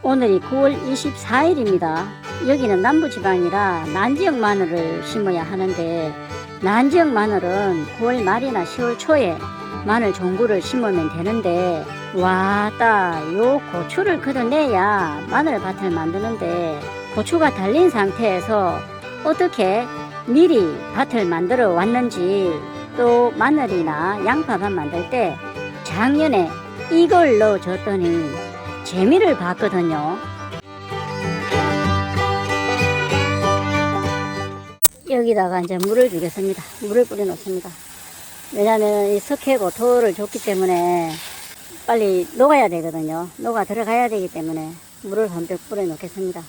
오늘이 9월 24일입니다. 여기는 남부지방이라 난지역 마늘을 심어야 하는데, 난지역 마늘은 9월 말이나 10월 초에 마늘 종구를 심으면 되는데, 와따 요 고추를 걷어내야 마늘밭을 만드는데, 고추가 달린 상태에서 어떻게 미리 밭을 만들어 왔는지, 또 마늘이나 양파밥 만들 때 작년에 이걸 넣어줬더니 재미를 봤거든요. 여기다가 이제 물을 주겠습니다. 물을 뿌려 놓습니다. 왜냐하면 이 석회고 토를 줬기 때문에 빨리 녹아야 되거든요. 녹아 들어가야 되기 때문에 물을 한번 뿌려 놓겠습니다.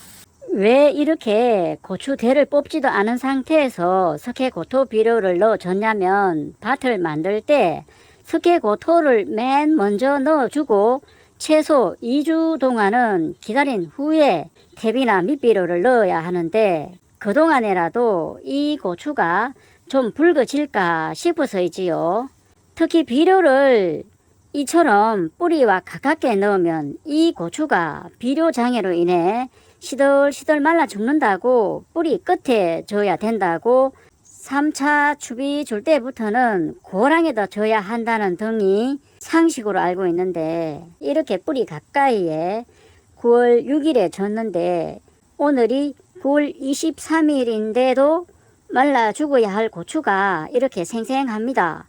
왜 이렇게 고추대를 뽑지도 않은 상태에서 석회고토 비료를 넣어줬냐면, 밭을 만들 때 석회고토를 맨 먼저 넣어주고 최소 2주 동안은 기다린 후에 퇴비나 밑비료를 넣어야 하는데, 그동안에라도 이 고추가 좀 붉어질까 싶어서이지요. 특히 비료를 이처럼 뿌리와 가깝게 넣으면 이 고추가 비료 장애로 인해 시들시들 말라 죽는다고, 뿌리 끝에 줘야 된다고 3차 추비 줄 때부터는 고랑에다 줘야 한다는 등이 상식으로 알고 있는데, 이렇게 뿌리 가까이에 9월 6일에 줬는데 오늘이 9월 23일인데도 말라 죽어야 할 고추가 이렇게 생생합니다.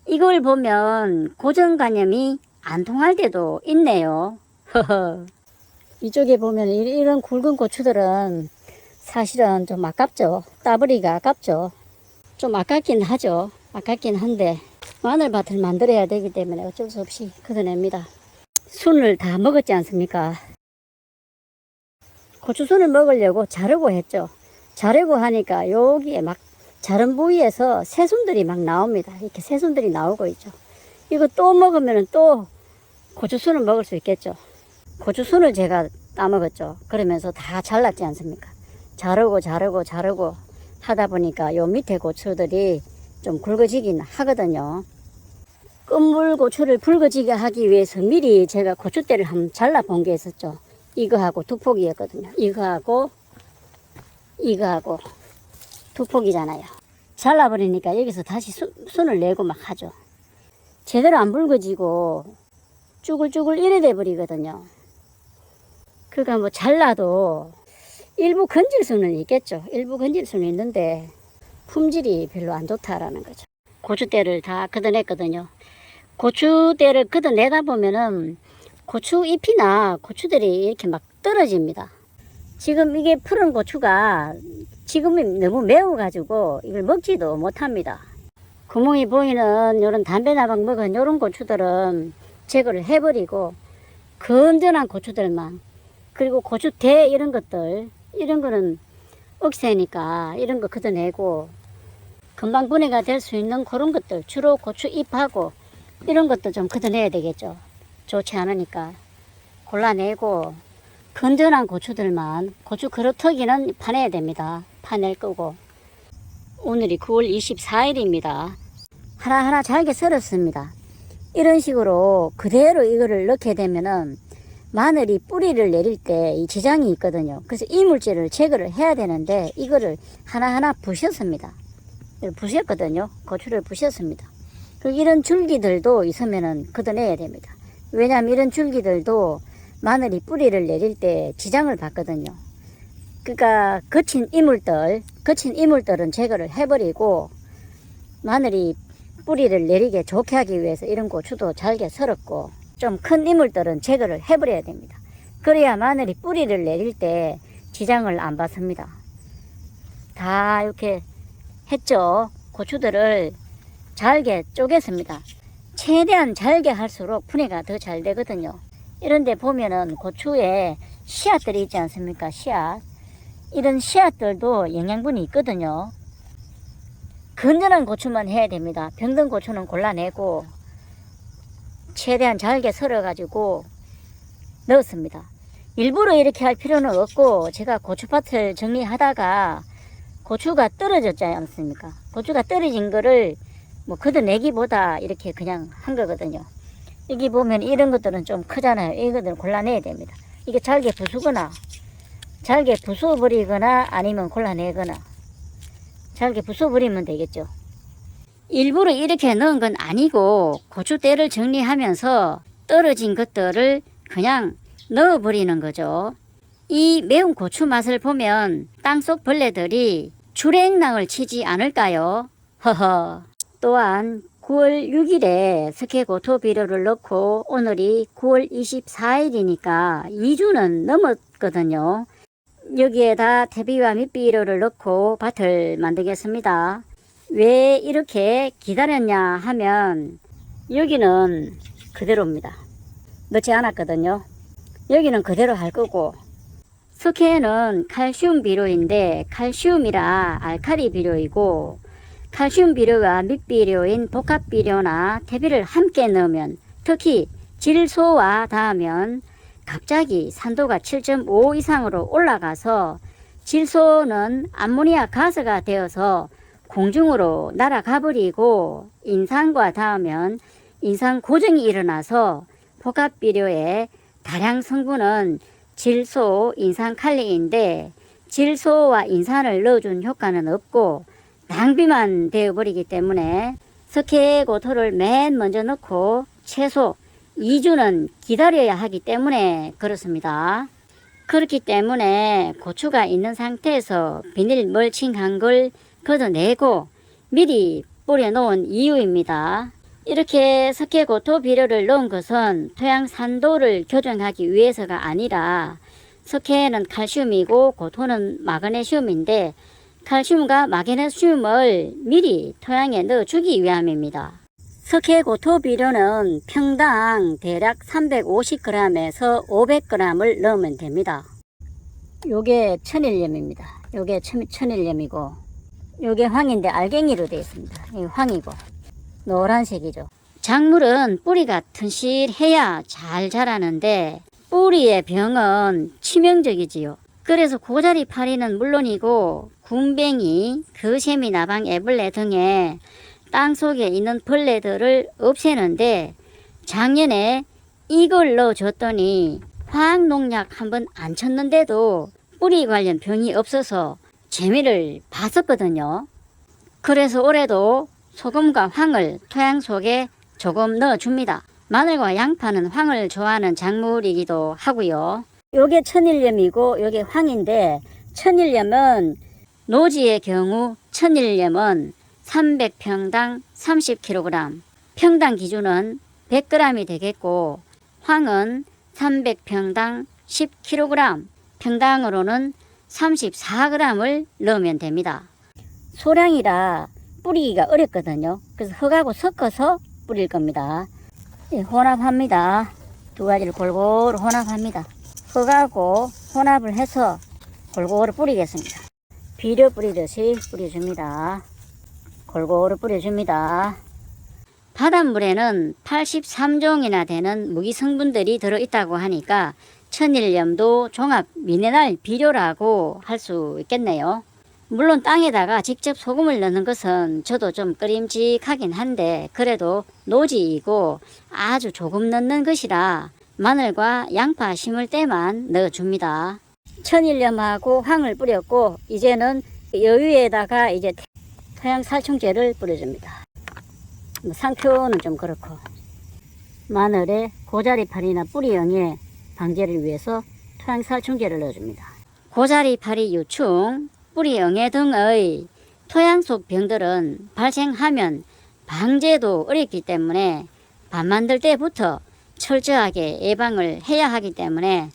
이걸 보면 고정관념이 안 통할 때도 있네요. 이쪽에 보면 이런 굵은 고추들은 사실은 좀 아깝죠. 따버리가 아깝죠. 좀 아깝긴 하죠. 아깝긴 한데 마늘밭을 만들어야 되기 때문에 어쩔 수 없이 걷어냅니다. 순을 다 먹었지 않습니까? 고추순을 먹으려고 자르고 했죠. 자르고 하니까 여기에 막 자른 부위에서 새순들이 막 나옵니다. 이렇게 새순들이 나오고 있죠. 이거 또 먹으면 또 고추순을 먹을 수 있겠죠. 고추순을 제가 따먹었죠. 그러면서 다 잘랐지 않습니까? 자르고 하다 보니까 요 밑에 고추들이 좀 굵어지긴 하거든요. 끝물 고추를 붉어지게 하기 위해서 미리 제가 고추대를 한번 잘라본 게 있었죠. 이거하고 두 폭이었거든요. 이거하고 두 폭이잖아요. 잘라버리니까 여기서 다시 순을 내고 막 하죠. 제대로 안 붉어지고 쭈글쭈글 이래 돼 버리거든요. 그러니까 뭐 잘라도 일부 건질 수는 있겠죠. 일부 건질 수는 있는데 품질이 별로 안 좋다라는 거죠. 고추대를 다 걷어냈거든요. 고추대를 걷어내다 보면은 고추 잎이나 고추들이 이렇게 막 떨어집니다. 지금 이게 푸른 고추가 지금이 너무 매워가지고 이걸 먹지도 못합니다. 구멍이 보이는 요런 담배나방 먹은 요런 고추들은 제거를 해버리고, 건전한 고추들만, 그리고 고추대 이런 것들, 이런 거는 억세니까 이런 거 걷어내고, 금방 분해가 될 수 있는 그런 것들, 주로 고추 잎하고 이런 것도 좀 걷어내야 되겠죠. 좋지 않으니까 골라내고, 건전한 고추들만, 고추 그릇터기는 파내야 됩니다. 파낼 거고. 오늘이 9월 24일입니다. 하나하나 잘게 썰었습니다. 이런 식으로 그대로 이거를 넣게 되면은 마늘이 뿌리를 내릴 때 이 지장이 있거든요. 그래서 이물질을 제거를 해야 되는데 이거를 하나하나 부셨습니다. 부셨거든요. 고추를 부셨습니다. 그리고 이런 줄기들도 있으면은 걷어내야 됩니다. 왜냐하면 이런 줄기들도 마늘이 뿌리를 내릴 때 지장을 받거든요. 그러니까 거친 이물들은 제거를 해버리고, 마늘이 뿌리를 내리게 좋게 하기 위해서 이런 고추도 잘게 썰었고, 좀 큰 이물들은 제거를 해버려야 됩니다. 그래야 마늘이 뿌리를 내릴 때 지장을 안 받습니다. 다 이렇게 했죠. 고추들을 잘게 쪼갰습니다. 최대한 잘게 할수록 분해가 더 잘 되거든요. 이런데 보면은 고추에 씨앗들이 있지 않습니까? 씨앗. 이런 씨앗들도 영양분이 있거든요. 건전한 고추만 해야 됩니다. 병든 고추는 골라내고 최대한 잘게 썰어가지고 넣었습니다. 일부러 이렇게 할 필요는 없고, 제가 고추밭을 정리하다가 고추가 떨어졌지 않습니까? 고추가 떨어진 거를 뭐 걷어내기보다 이렇게 그냥 한 거거든요. 여기 보면 이런 것들은 좀 크잖아요. 이것들은 골라내야 됩니다. 이게 잘게 부수거나 잘게 부숴버리거나 아니면 골라내거나 잘게 부숴버리면 되겠죠. 일부러 이렇게 넣은 건 아니고 고추대를 정리하면서 떨어진 것들을 그냥 넣어버리는 거죠. 이 매운 고추 맛을 보면 땅속 벌레들이 출행낭을 치지 않을까요? 허허. 또한 9월 6일에 스케고토 비료를 넣고 오늘이 9월 24일이니까 2주는 넘었거든요. 여기에다 퇴비와 밑비료를 넣고 밭을 만들겠습니다. 왜 이렇게 기다렸냐 하면 여기는 그대로입니다. 넣지 않았거든요. 여기는 그대로 할 거고, 스케는 칼슘 비료인데 칼슘이라 알칼리 비료이고, 칼슘 비료와 밑비료인 복합 비료나 퇴비를 함께 넣으면, 특히 질소와 닿으면 갑자기 산도가 7.5 이상으로 올라가서 질소는 암모니아 가스가 되어서 공중으로 날아가 버리고, 인산과 닿으면 인산 고정이 일어나서 복합 비료의 다량 성분은 질소, 인산, 칼리인데 질소와 인산을 넣어준 효과는 없고 낭비만 되어버리기 때문에 스케고토를 맨 먼저 넣고 최소 2주는 기다려야 하기 때문에 그렇습니다. 그렇기 때문에 고추가 있는 상태에서 비닐 멀칭한 걸 걷어내고 미리 뿌려놓은 이유입니다. 이렇게 스케고토 비료를 넣은 것은 토양 산도를 교정하기 위해서가 아니라, 스케는 칼슘이고 고토는 마그네슘인데 칼슘과 마그네슘을 미리 토양에 넣어주기 위함입니다. 스케고토 비료는 평당 대략 350g에서 500g을 넣으면 됩니다. 요게 천일염입니다. 요게 천일염이고, 요게 황인데 알갱이로 되어 있습니다. 이게 황이고 노란색이죠. 작물은 뿌리가 튼실해야 잘 자라는데 뿌리의 병은 치명적이지요. 그래서 고자리 파리는 물론이고 군뱅이, 거세미, 나방, 애벌레 등의 땅속에 있는 벌레들을 없애는데, 작년에 이걸 넣어줬더니 화학농약 한번 안 쳤는데도 뿌리 관련 병이 없어서 재미를 봤었거든요. 그래서 올해도 소금과 황을 토양 속에 조금 넣어줍니다. 마늘과 양파는 황을 좋아하는 작물이기도 하고요. 요게 천일염이고 요게 황인데, 천일염은 노지의 경우 천일염은 300평당 30kg, 평당 기준은 100g이 되겠고, 황은 300평당 10kg, 평당으로는 34g을 넣으면 됩니다. 소량이라 뿌리기가 어렵거든요. 그래서 흙하고 섞어서 뿌릴 겁니다. 혼합합니다. 두 가지를 골고루 혼합합니다. 흙하고 혼합을 해서 골고루 뿌리겠습니다. 비료 뿌리듯이 뿌려줍니다. 골고루 뿌려줍니다. 바닷물에는 83종이나 되는 무기 성분들이 들어있다고 하니까 천일염도 종합 미네랄 비료라고 할 수 있겠네요. 물론 땅에다가 직접 소금을 넣는 것은 저도 좀 꺼림직하긴 한데, 그래도 노지이고 아주 조금 넣는 것이라 마늘과 양파 심을 때만 넣어줍니다. 천일염하고 황을 뿌렸고, 이제는 여유에다가 이제 토양 살충제를 뿌려줍니다. 상표는 좀 그렇고, 마늘에 고자리파리나 뿌리영의 방제를 위해서 토양 살충제를 넣어줍니다. 고자리파리 유충, 뿌리영해 등의 토양 속 병들은 발생하면 방제도 어렵기 때문에 밥 만들 때부터 철저하게 예방을 해야 하기 때문에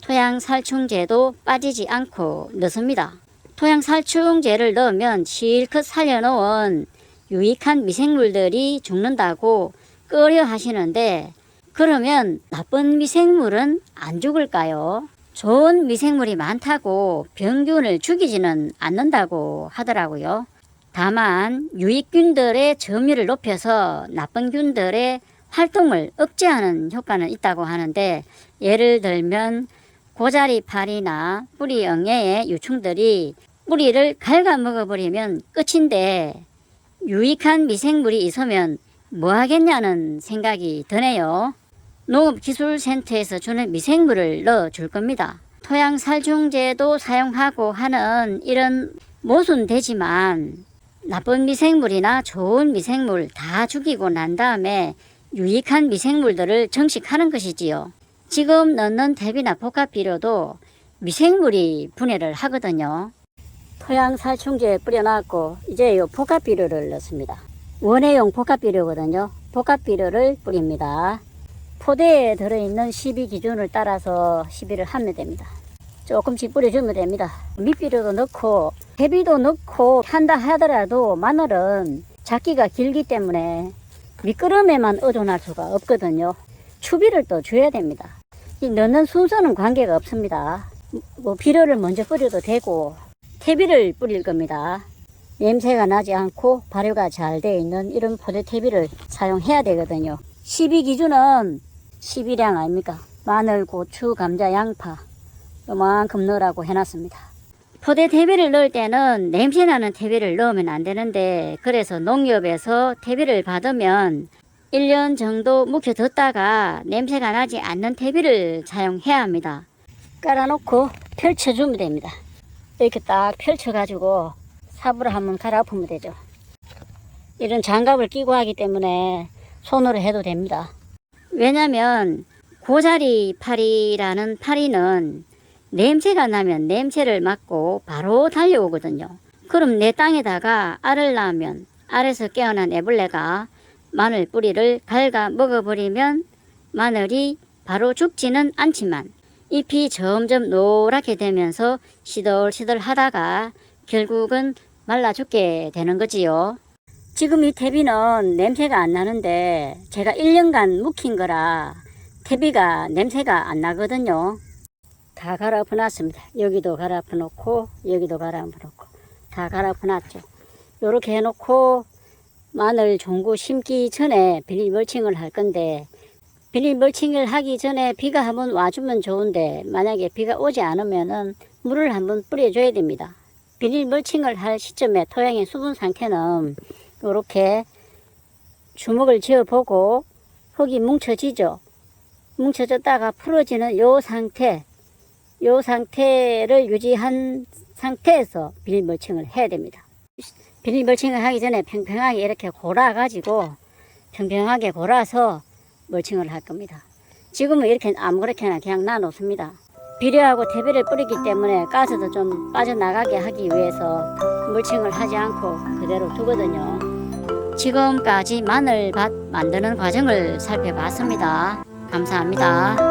토양 살충제도 빠지지 않고 넣습니다. 토양 살충제를 넣으면 실컷 살려놓은 유익한 미생물들이 죽는다고 꺼려 하시는데, 그러면 나쁜 미생물은 안 죽을까요? 좋은 미생물이 많다고 병균을 죽이지는 않는다고 하더라고요. 다만 유익균들의 점유율을 높여서 나쁜 균들의 활동을 억제하는 효과는 있다고 하는데, 예를 들면 고자리파리나 뿌리영해의 유충들이 뿌리를 갉아먹어버리면 끝인데, 유익한 미생물이 있으면 뭐 하겠냐는 생각이 드네요. 농업기술센터에서 주는 미생물을 넣어 줄 겁니다. 토양살충제도 사용하고 하는 이런 모순되지만 나쁜 미생물이나 좋은 미생물 다 죽이고 난 다음에 유익한 미생물들을 정식하는 것이지요. 지금 넣는 퇴비나 복합비료도 미생물이 분해를 하거든요. 토양살충제 뿌려놨고 이제 이 복합비료를 넣습니다. 원해용 복합비료거든요. 복합비료를 뿌립니다. 포대에 들어있는 12 기준을 따라서 시비를 하면 됩니다. 조금씩 뿌려주면 됩니다. 밑비료도 넣고 퇴비도 넣고 한다 하더라도 마늘은 작기가 길기 때문에 미끄럼에만 의존할 수가 없거든요. 추비를 또 줘야 됩니다. 이 넣는 순서는 관계가 없습니다. 뭐 비료를 먼저 뿌려도 되고 퇴비를 뿌릴 겁니다. 냄새가 나지 않고 발효가 잘 되어 있는 이런 포대 퇴비를 사용해야 되거든요. 12 기준은 12량 아닙니까? 마늘, 고추, 감자, 양파 요만큼 넣으라고 해놨습니다. 포대 퇴비를 넣을 때는 냄새나는 퇴비를 넣으면 안 되는데 그래서 농협에서 퇴비를 받으면 1년 정도 묵혀뒀다가 냄새가 나지 않는 퇴비를 사용해야 합니다. 깔아놓고 펼쳐주면 됩니다. 이렇게 딱 펼쳐가지고 삽으로 한번 갈아엎으면 되죠. 이런 장갑을 끼고 하기 때문에 손으로 해도 됩니다. 왜냐면 고자리 파리라는 파리는 냄새가 나면 냄새를 맡고 바로 달려오거든요. 그럼 내 땅에다가 알을 낳으면 알에서 깨어난 애벌레가 마늘 뿌리를 갉아 먹어버리면 마늘이 바로 죽지는 않지만 잎이 점점 노랗게 되면서 시들시들 하다가 결국은 말라 죽게 되는 거지요. 지금 이 퇴비는 냄새가 안 나는데 제가 1년간 묵힌 거라 퇴비가 냄새가 안 나거든요. 다 갈아엎어 놨습니다. 여기도 갈아엎어 놓고 여기도 갈아엎어 놓고 다 갈아엎어 놨죠. 요렇게 해놓고 마늘 종구 심기 전에 비닐 멀칭을 할 건데 비닐 멀칭을 하기 전에 비가 한번 와주면 좋은데 만약에 비가 오지 않으면은 물을 한번 뿌려줘야 됩니다. 비닐 멀칭을 할 시점에 토양의 수분 상태는 이렇게 주먹을 쥐어 보고 흙이 뭉쳐지죠. 뭉쳐졌다가 풀어지는 요 상태를 유지한 상태에서 비닐 멀칭을 해야 됩니다. 비닐 멀칭을 하기 전에 평평하게 이렇게 골아가지고 평평하게 골아서 멀칭을 할 겁니다. 지금은 이렇게 아무렇게나 그냥 놔놓습니다. 비료하고 퇴비를 뿌리기 때문에 가스도 좀 빠져나가게 하기 위해서 멀칭을 하지 않고 그대로 두거든요. 지금까지 마늘밭 만드는 과정을 살펴봤습니다. 감사합니다.